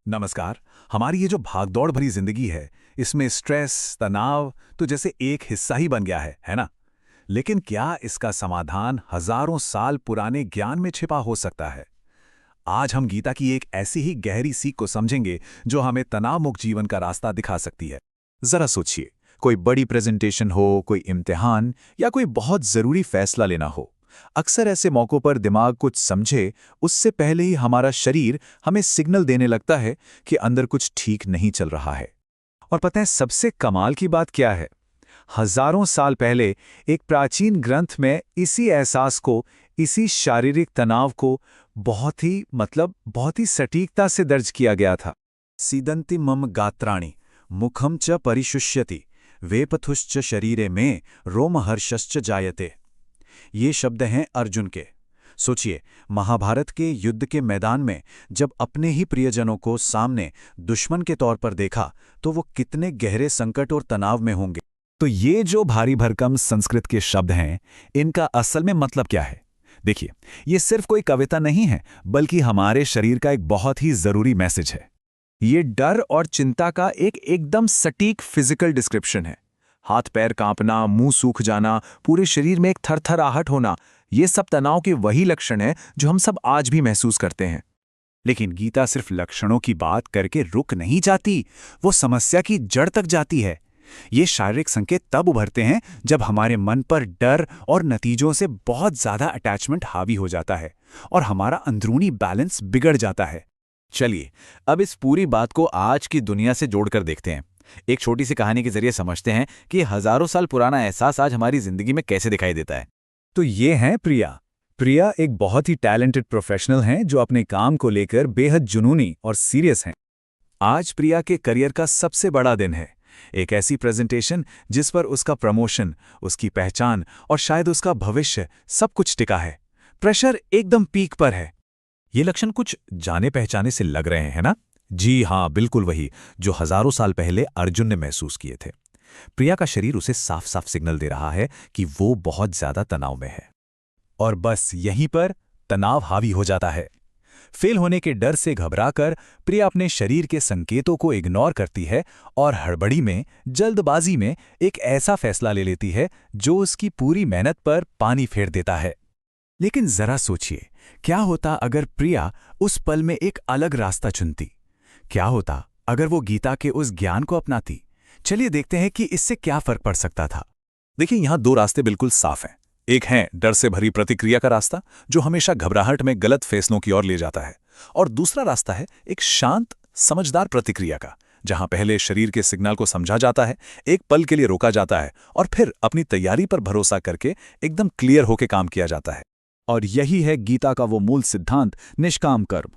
नमस्कार। हमारी ये जो भागदौड़ भरी जिंदगी है, इसमें स्ट्रेस, तनाव तो जैसे एक हिस्सा ही बन गया है ना? लेकिन क्या इसका समाधान हजारों साल पुराने ज्ञान में छिपा हो सकता है? आज हम गीता की एक ऐसी ही गहरी सीख को समझेंगे जो हमें तनाव मुक्त जीवन का रास्ता दिखा सकती है। जरा सोचिए, कोई बड़ी प्रेजेंटेशन हो, कोई इम्तिहान या कोई बहुत जरूरी फैसला लेना हो। अक्सर ऐसे मौकों पर दिमाग कुछ समझे उससे पहले ही हमारा शरीर हमें सिग्नल देने लगता है कि अंदर कुछ ठीक नहीं चल रहा है। और पता है सबसे कमाल की बात क्या है? हजारों साल पहले एक प्राचीन ग्रंथ में इसी एहसास को, इसी शारीरिक तनाव को बहुत ही सटीकता से दर्ज किया गया था। सीदंति मम गात्राणि मुखम च परिशुष्यति वेपथुश्च शरीरे में रोमहर्षश्च जायते। ये शब्द हैं अर्जुन के। सोचिए, महाभारत के युद्ध के मैदान में जब अपने ही प्रियजनों को सामने दुश्मन के तौर पर देखा तो वो कितने गहरे संकट और तनाव में होंगे। तो ये जो भारी भरकम संस्कृत के शब्द हैं, इनका असल में मतलब क्या है? देखिए, ये सिर्फ कोई कविता नहीं है, बल्कि हमारे शरीर का एक बहुत ही जरूरी मैसेज है। ये डर और चिंता का एक एकदम सटीक फिजिकल डिस्क्रिप्शन है। हाथ पैर कांपना, मुंह सूख जाना, पूरे शरीर में एक थरथराहट होना, ये सब तनाव के वही लक्षण हैं जो हम सब आज भी महसूस करते हैं। लेकिन गीता सिर्फ लक्षणों की बात करके रुक नहीं जाती, वो समस्या की जड़ तक जाती है। ये शारीरिक संकेत तब उभरते हैं जब हमारे मन पर डर और नतीजों से बहुत ज्यादा अटैचमेंट हावी हो जाता है और हमारा अंदरूनी बैलेंस बिगड़ जाता है। चलिए, अब इस पूरी बात को आज की दुनिया से जोड़कर देखते हैं। एक छोटी सी कहानी के जरिए समझते हैं कि हजारों साल पुराना एहसास आज हमारी जिंदगी में कैसे दिखाई देता है। तो ये हैं प्रिया। प्रिया एक बहुत ही टैलेंटेड प्रोफेशनल हैं जो अपने काम को लेकर बेहद जुनूनी और सीरियस हैं। आज प्रिया के करियर का सबसे बड़ा दिन है। एक ऐसी प्रेजेंटेशन जिस पर उसका प्रमोशन, उसकी पहचान और शायद उसका भविष्य सब कुछ टिका है। प्रेशर एकदम पीक पर है। ये लक्षण कुछ जाने पहचाने से लग रहे हैं ना? जी हाँ, बिल्कुल वही जो हजारों साल पहले अर्जुन ने महसूस किए थे। प्रिया का शरीर उसे साफ साफ सिग्नल दे रहा है कि वो बहुत ज्यादा तनाव में है। और बस यहीं पर तनाव हावी हो जाता है। फेल होने के डर से घबराकर प्रिया अपने शरीर के संकेतों को इग्नोर करती है और हड़बड़ी में, जल्दबाजी में एक ऐसा फैसला ले लेती है जो उसकी पूरी मेहनत पर पानी फेर देता है। लेकिन जरा सोचिए, क्या होता अगर प्रिया उस पल में एक अलग रास्ता चुनती? क्या होता अगर वो गीता के उस ज्ञान को अपनाती? चलिए देखते हैं कि इससे क्या फर्क पड़ सकता था। देखिए, यहां दो रास्ते बिल्कुल साफ हैं। एक है डर से भरी प्रतिक्रिया का रास्ता, जो हमेशा घबराहट में गलत फैसलों की ओर ले जाता है। और दूसरा रास्ता है एक शांत, समझदार प्रतिक्रिया का, जहां पहले शरीर के सिग्नल को समझा जाता है, एक पल के लिए रोका जाता है और फिर अपनी तैयारी पर भरोसा करके एकदम क्लियर होकर काम किया जाता है। और यही है गीता का वो मूल सिद्धांत, निष्काम कर्म।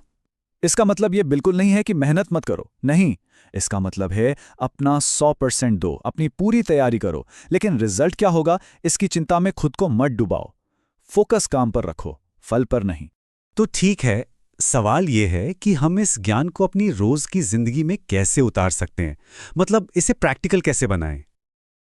इसका मतलब ये बिल्कुल नहीं है कि मेहनत मत करो, नहीं। इसका मतलब है अपना 100% दो, अपनी पूरी तैयारी करो, लेकिन रिजल्ट क्या होगा इसकी चिंता में खुद को मत डुबाओ। फोकस काम पर रखो, फल पर नहीं। तो ठीक है, सवाल यह है कि हम इस ज्ञान को अपनी रोज की जिंदगी में कैसे उतार सकते हैं, मतलब इसे प्रैक्टिकल कैसे बनाएं?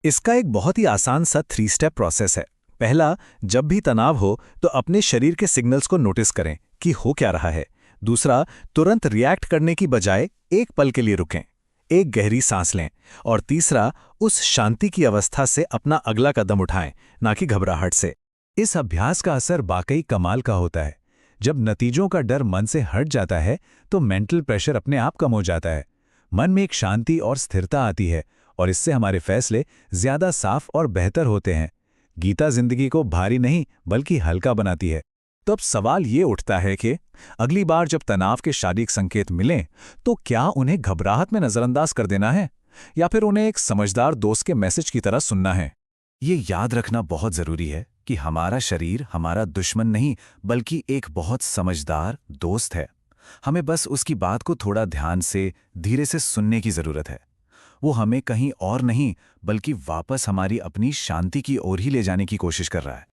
इसका एक बहुत ही आसान सा 3 स्टेप प्रोसेस है। पहला, जब भी तनाव हो तो अपने शरीर के सिग्नल्स को नोटिस करें कि हो क्या रहा है। दूसरा, तुरंत रिएक्ट करने की बजाय एक पल के लिए रुकें, एक गहरी सांस लें। और तीसरा, उस शांति की अवस्था से अपना अगला कदम उठाएं, ना कि घबराहट से। इस अभ्यास का असर वाकई कमाल का होता है। जब नतीजों का डर मन से हट जाता है तो मेंटल प्रेशर अपने आप कम हो जाता है। मन में एक शांति और स्थिरता आती है और इससे हमारे फैसले ज्यादा साफ और बेहतर होते हैं। गीता जिंदगी को भारी नहीं बल्कि हल्का बनाती है। तो अब सवाल ये उठता है कि अगली बार जब तनाव के शारीरिक संकेत मिलें तो क्या उन्हें घबराहट में नजरअंदाज कर देना है या फिर उन्हें एक समझदार दोस्त के मैसेज की तरह सुनना है? ये याद रखना बहुत जरूरी है कि हमारा शरीर हमारा दुश्मन नहीं बल्कि एक बहुत समझदार दोस्त है। हमें बस उसकी बात को थोड़ा ध्यान से, धीरे से सुनने की जरूरत है। वो हमें कहीं और नहीं बल्कि वापस हमारी अपनी शांति की ओर ही ले जाने की कोशिश कर रहा है।